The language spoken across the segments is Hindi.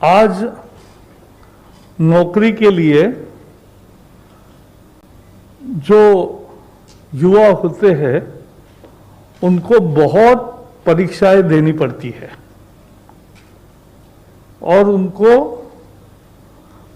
आज नौकरी के लिए जो युवा होते हैं उनको बहुत परीक्षाएं देनी पड़ती है और उनको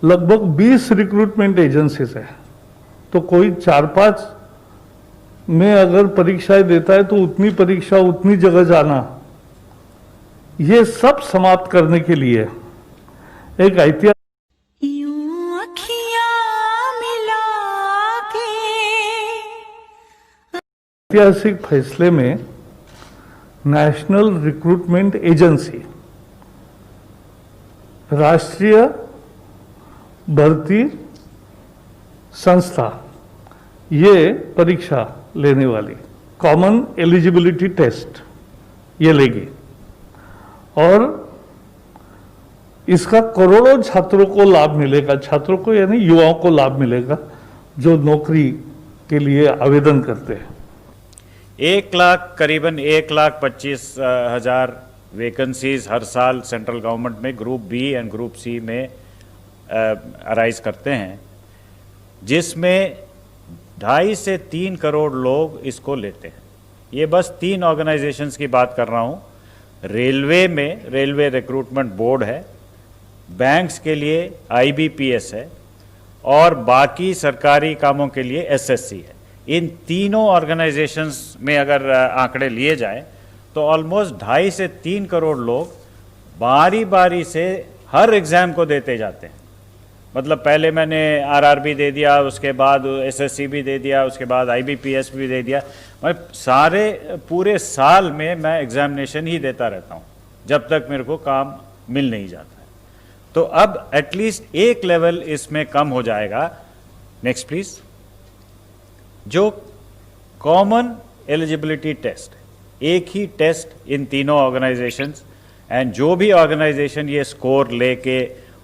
लगभग 20 रिक्रूटमेंट एजेंसीज है। तो कोई 4-5 में अगर परीक्षाएं देता है तो उतनी परीक्षा उतनी जगह जाना, ये सब समाप्त करने के लिए एक ऐतिहासिक फैसले में नेशनल रिक्रूटमेंट एजेंसी, राष्ट्रीय भर्ती संस्था, ये परीक्षा लेने वाली कॉमन एलिजिबिलिटी टेस्ट ये लेगी और इसका करोड़ों छात्रों को लाभ मिलेगा। छात्रों को यानी युवाओं को लाभ मिलेगा जो नौकरी के लिए आवेदन करते हैं। 1 लाख करीबन 1,25,000 वैकेंसीज हर साल सेंट्रल गवर्नमेंट में group B and group C में अराइज करते हैं, जिसमें 2.5 से 3 करोड़ लोग इसको लेते हैं। ये बस 3 ऑर्गेनाइजेशंस की बात कर रहा हूँ। रेलवे में रेलवे रिक्रूटमेंट बोर्ड है, बैंक्स के लिए IBPS है और बाकी सरकारी कामों के लिए SSC है। इन तीनों ऑर्गेनाइजेशंस में अगर आंकड़े लिए जाएं तो ऑलमोस्ट 2.5 से 3 करोड़ लोग बारी बारी से हर एग्ज़ाम को देते जाते हैं। मतलब पहले मैंने RRB दे दिया, उसके बाद SSC भी दे दिया, उसके बाद IBPS भी दे दिया। मैं सारे पूरे साल में मैं एग्जामिनेशन ही देता रहता हूँ जब तक मेरे को काम मिल नहीं जाता है। तो अब एटलीस्ट एक लेवल इसमें कम हो जाएगा। Next please. जो कॉमन एलिजिबिलिटी टेस्ट, एक ही टेस्ट इन तीनों ऑर्गेनाइजेशंस, एंड जो भी ऑर्गेनाइजेशन ये स्कोर लेके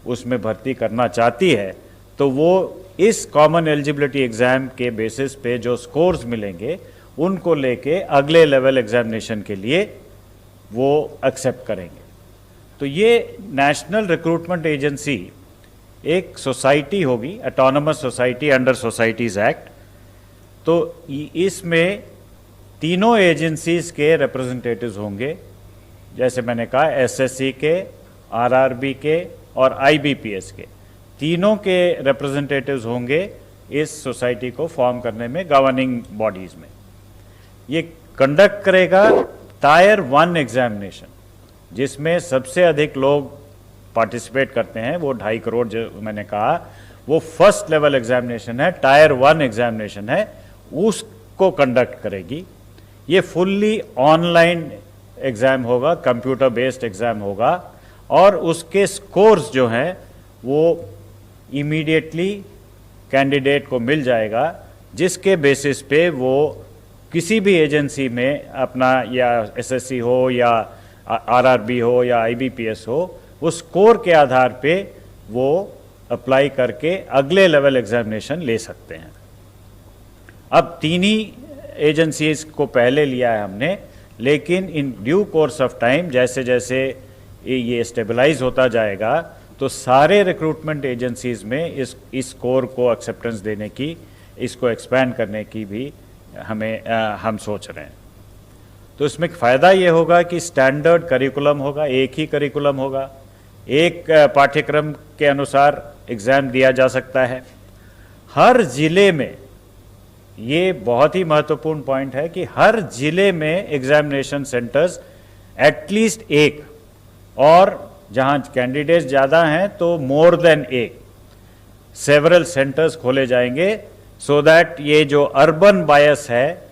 उसमें भर्ती करना चाहती है तो वो इस कॉमन एलिजिबिलिटी एग्जाम के बेसिस पे जो स्कोर्स मिलेंगे उनको लेके अगले लेवल एग्जामिनेशन के लिए वो एक्सेप्ट करेंगे। तो ये नेशनल रिक्रूटमेंट एजेंसी एक सोसाइटी होगी, autonomous society under societies act. तो इसमें तीनों एजेंसीज के रिप्रेजेंटेटिव्स होंगे, जैसे मैंने कहा SSC के, RRB के और IBPS के, तीनों के रिप्रेजेंटेटिव्स होंगे इस सोसाइटी को फॉर्म करने में, गवर्निंग बॉडीज में। ये कंडक्ट करेगा टायर 1 एग्जामिनेशन, जिसमें सबसे अधिक लोग पार्टिसिपेट करते हैं, वो 2.5 करोड़ जो मैंने कहा, वो फर्स्ट लेवल एग्जामिनेशन है, टायर 1 एग्जामिनेशन है, उसको कंडक्ट करेगी। ये फुल्ली ऑनलाइन एग्जाम होगा, कंप्यूटर बेस्ड एग्जाम होगा और उसके स्कोर्स जो हैं वो इमीडिएटली कैंडिडेट को मिल जाएगा, जिसके बेसिस पे वो किसी भी एजेंसी में अपना, या SSC हो या RRB हो या IBPS हो, उस स्कोर के आधार पे वो अप्लाई करके अगले लेवल एग्जामिनेशन ले सकते हैं। अब 3 ही एजेंसीज को पहले लिया है हमने, लेकिन in due course of time जैसे जैसे ये स्टेबलाइज होता जाएगा तो सारे रिक्रूटमेंट एजेंसीज में इस स्कोर को एक्सेप्टेंस देने की, इसको एक्सपैंड करने की भी हम सोच रहे हैं। तो इसमें फ़ायदा ये होगा कि स्टैंडर्ड करिकुलम होगा, एक ही करिकुलम होगा, एक पाठ्यक्रम के अनुसार एग्ज़ाम दिया जा सकता है। हर ज़िले में, ये बहुत ही महत्वपूर्ण पॉइंट है कि हर ज़िले में एग्जामिनेशन सेंटर्स एटलीस्ट एक, और जहाँ कैंडिडेट्स ज़्यादा हैं तो मोर देन एक, सेवरल सेंटर्स खोले जाएंगे, सो दैट ये जो अर्बन बायस है,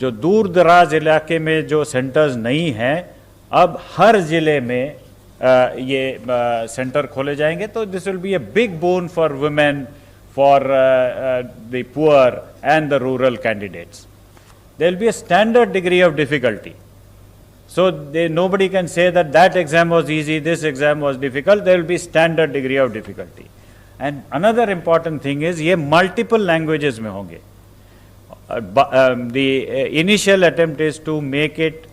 जो दूर दराज इलाके में जो सेंटर्स नहीं हैं, अब हर ज़िले में ये सेंटर खोले जाएंगे। तो this will be a big bone for women, for the poor and the rural candidates. There will be a standard degree of difficulty. So nobody can say that that exam was easy, this exam was difficult. There will be standard degree of difficulty. And another important thing is ये multiple languages में होंगे. The initial attempt is to make it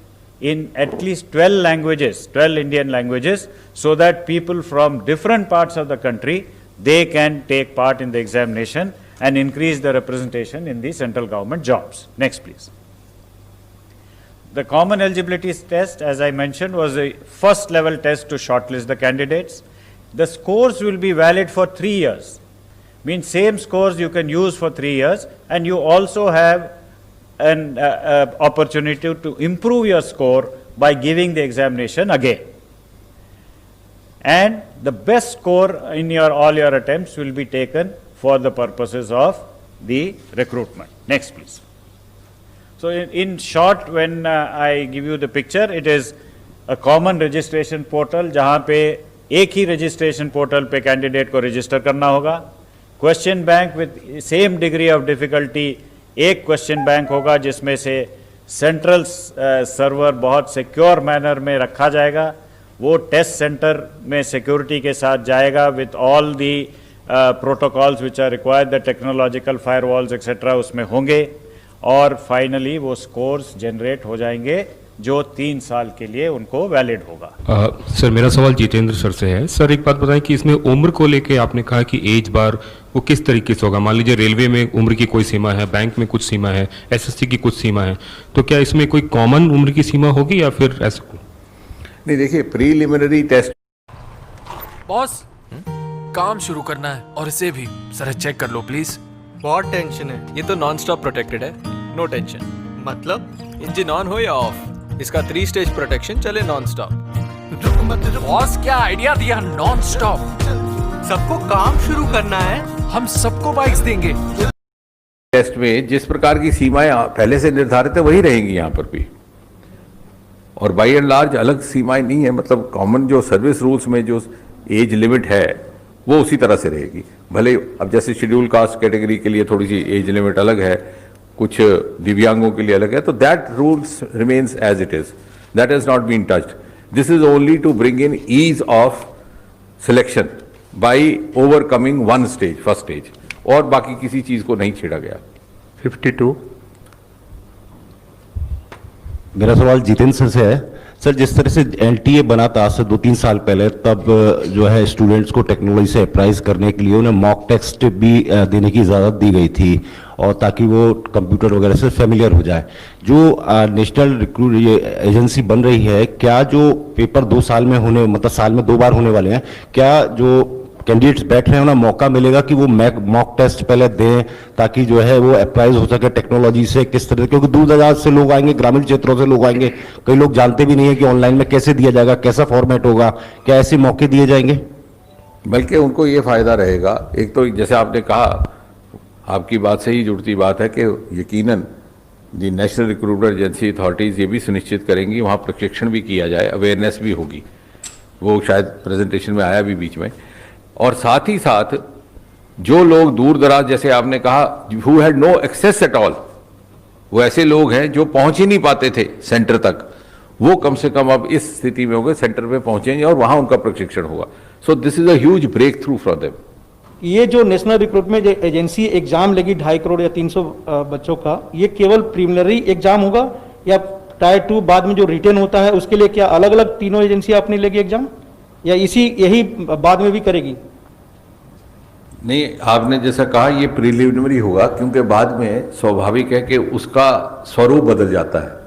in at least 12 languages, 12 Indian languages, so that people from different parts of the country, they can take part in the examination and increase the representation in the central government jobs. Next, please. The common eligibility test, as I mentioned, was a first level test to shortlist the candidates. The scores will be valid for 3 years. Means same scores you can use for 3 years, and you also have an opportunity to improve your score by giving the examination again. And the best score in all your attempts will be taken for the purposes of the recruitment. Next, please. So in short, when I give you the picture, it is a common registration portal जहाँ पे एक ही registration portal पे candidate को register करना होगा. Question bank with same degree of difficulty, एक question bank होगा जिसमें से central server बहुत secure manner में रखा जाएगा. वो test center में security के साथ जाएगा with all the protocols which are required, the technological firewalls etc. उसमें होंगे. और फाइनली वो स्कोर्स जनरेट हो जाएंगे जो 3 साल के लिए उनको वैलिड होगा. सर मेरा सवाल जितेंद्र सर से है. सर एक बात बताएं कि इसमें उम्र को लेके आपने कहा कि एज बार वो किस तरीके से होगा. मान लीजिए रेलवे में उम्र की कोई सीमा है, बैंक में कुछ सीमा है, एसएससी की कुछ सीमा है, तो क्या इसमें कोई कॉमन उम्र की सीमा होगी या फिर ऐसा? नहीं, देखिए प्रीलिमिनरी टेस्ट. बॉस काम शुरू करना है और इसे भी सर चेक कर लो प्लीज. बहुत टेंशन है. ये तो नॉन स्टॉप प्रोटेक्टेड है. No tension. मतलब इंजन ऑन हो या ऑफ, इसका 3 स्टेज प्रोटेक्शन चले नॉन स्टॉप. बॉस क्या आइडिया दिया. Non stop. सबको काम शुरू करना है. हम सबको बाइक्स देंगे. टेस्ट में जिस प्रकार की सीमाएं पहले से निर्धारित है वही रहेंगी यहाँ पर भी, और बाई एंड लार्ज अलग सीमाएं नहीं है. मतलब कॉमन जो सर्विस रूल्स में जो एज लिमिट है वो उसी तरह से रहेगी. भले अब जैसे शेड्यूल कास्ट कैटेगरी के लिए थोड़ी सी एज लिमिट अलग है, कुछ दिव्यांगों के लिए अलग है, तो that rules remains as it is. That has not been touched. This is only to bring in ease of selection by overcoming one stage, first stage, और बाकी किसी चीज को नहीं छेड़ा गया. 52. मेरा सवाल जितेंद्र सर से है. सर जिस तरह से एलटीए बना था आज से 2-3 साल पहले, तब जो है स्टूडेंट्स को टेक्नोलॉजी से अप्राइज करने के लिए उन्हें मॉक टेस्ट भी देने की इजाज़त दी गई थी, और ताकि वो कंप्यूटर वगैरह से फेमिलियर हो जाए. जो नेशनल रिक्रूट एजेंसी बन रही है, क्या जो पेपर 2 साल में होने, मतलब साल में 2 बार होने वाले हैं, क्या जो कैंडिडेट्स बैठ रहे हैं उन्हें मौका मिलेगा कि वो मॉक टेस्ट पहले दें, ताकि जो है वो अप्राइज हो सके टेक्नोलॉजी से किस तरह, क्योंकि दूर दराज से लोग आएंगे, ग्रामीण क्षेत्रों से लोग आएंगे, कई लोग जानते भी नहीं है कि ऑनलाइन में कैसे दिया जाएगा, कैसा फॉर्मेट होगा. क्या ऐसे मौके दिए जाएंगे? बल्कि उनको ये फायदा रहेगा. एक तो जैसे आपने कहा, आपकी बात से ही जुड़ती बात है कि यकीनन दी नेशनल रिक्रूटर एजेंसी अथॉरिटीज़ ये भी सुनिश्चित करेंगी वहाँ प्रशिक्षण भी किया जाए, अवेयरनेस भी होगी. वो शायद प्रेजेंटेशन में आया भी बीच में. और साथ ही साथ जो लोग दूर दराज, जैसे आपने कहा, who had no access at all, वो ऐसे लोग हैं जो पहुंच ही नहीं पाते थे सेंटर तक, वो कम से कम अब इस स्थिति में होंगे, सेंटर पे पहुंचेंगे और वहां उनका प्रशिक्षण होगा. So this is a huge breakthrough for them. ये जो नेशनल रिक्रूटमेंट एजेंसी एग्जाम लेगी 2.5 करोड़ या 300 बच्चों का, ये केवल प्रीलिमिनरी एग्जाम होगा या टायर 2 बाद में जो रिटेन होता है उसके लिए क्या अलग अलग तीनों एजेंसी अपने लेगी एग्जाम, या यही बाद में भी करेगी? नहीं, आपने जैसा कहा ये प्रीलिमिनरी होगा, क्योंकि बाद में स्वाभाविक है कि उसका स्वरूप बदल जाता है.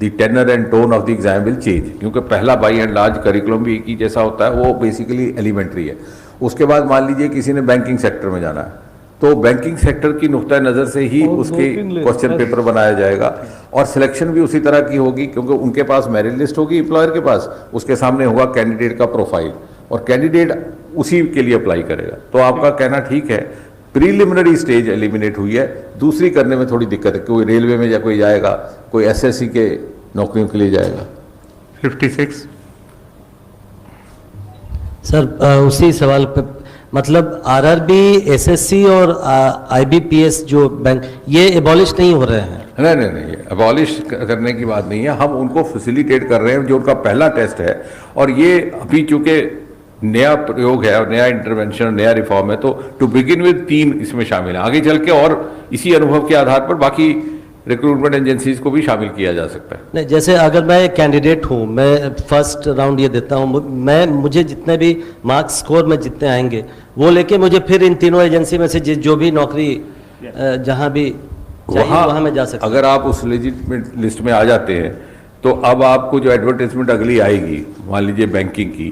The tenor and tone of the exam will change, क्योंकि पहला बाई एंड लार्ज करिकुलम भी एक ही जैसा होता है, वो बेसिकली एलिमेंट्री है. उसके बाद मान लीजिए किसी ने बैंकिंग सेक्टर में जाना है, तो बैंकिंग सेक्टर की नुक्ता नज़र से ही उसके क्वेश्चन पेपर बनाया जाएगा, और सिलेक्शन भी उसी तरह की होगी, क्योंकि उनके पास मेरिट लिस्ट होगी एम्प्लॉयर के पास, उसके सामने होगा कैंडिडेट का प्रोफाइल, और कैंडिडेट उसी के लिए अप्लाई करेगा. तो आपका कहना ठीक है, प्रीलिमिनरी स्टेज एलिमिनेट हुई है. दूसरी करने में थोड़ी दिक्कत है, कोई रेलवे में या कोई जाएगा, कोई एसएससी के नौकरियों के लिए जाएगा. 56. सर उसी सवाल पे, मतलब आरआरबी, एसएससी और आईबीपीएस जो बैंक, ये एबॉलिश नहीं हो रहे हैं? नहीं, अबॉलिश करने की बात नहीं है. हम उनको फैसिलिटेट कर रहे हैं, जो उनका पहला टेस्ट है, और ये अभी चूंकि नया प्रयोग है और नया इंटरवेंशन, नया रिफॉर्म है, तो टू बिगिन विद 3 इसमें शामिल है. आगे चल के और इसी अनुभव के आधार पर बाकी रिक्रूटमेंट एजेंसीज को भी शामिल किया जा सकता है। नहीं, जैसे अगर मैं कैंडिडेट हूँ, मैं फर्स्ट राउंड ये देता हूँ, मुझे जितने भी मार्क्स स्कोर में जितने आएंगे वो लेके मुझे फिर इन तीनों एजेंसी में से जो भी नौकरी जहाँ भी चाहिए वहाँ मैं जा सकता हूँ। अगर आप उस लेजिटिमेट लिस्ट में आ जाते हैं तो अब आपको जो एडवर्टाइजमेंट अगली आएगी, मान लीजिए बैंकिंग की,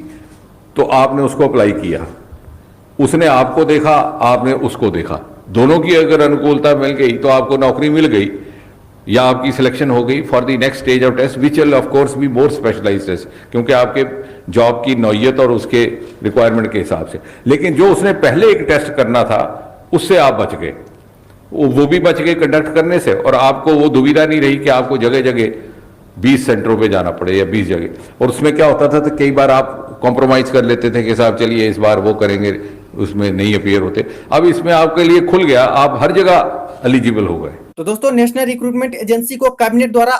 तो आपने उसको अप्लाई किया, उसने आपको देखा, आपने उसको देखा, दोनों की अगर अनुकूलता मिल गई तो आपको नौकरी मिल गई या आपकी सिलेक्शन हो गई for the next stage of test which will of course be more specialised test, क्योंकि आपके जॉब की नौयत और उसके रिक्वायरमेंट के हिसाब से। लेकिन जो उसने पहले एक टेस्ट करना था उससे आप बच गए, वो भी बच गए कंडक्ट करने से, और आपको वो दुविधा नहीं रही कि आपको जगह जगह 20 सेंटरों पे जाना पड़े या 20 जगह। और उसमें क्या होता था तो कई बार आप कॉम्प्रोमाइज कर लेते थे कि साहब चलिए इस बार वो करेंगे, उसमें नहीं अपीयर होते। अब इसमें आपके लिए खुल गया, आप हर जगह एलिजिबल हो गए। तो दोस्तों, नेशनल रिक्रूटमेंट एजेंसी को कैबिनेट द्वारा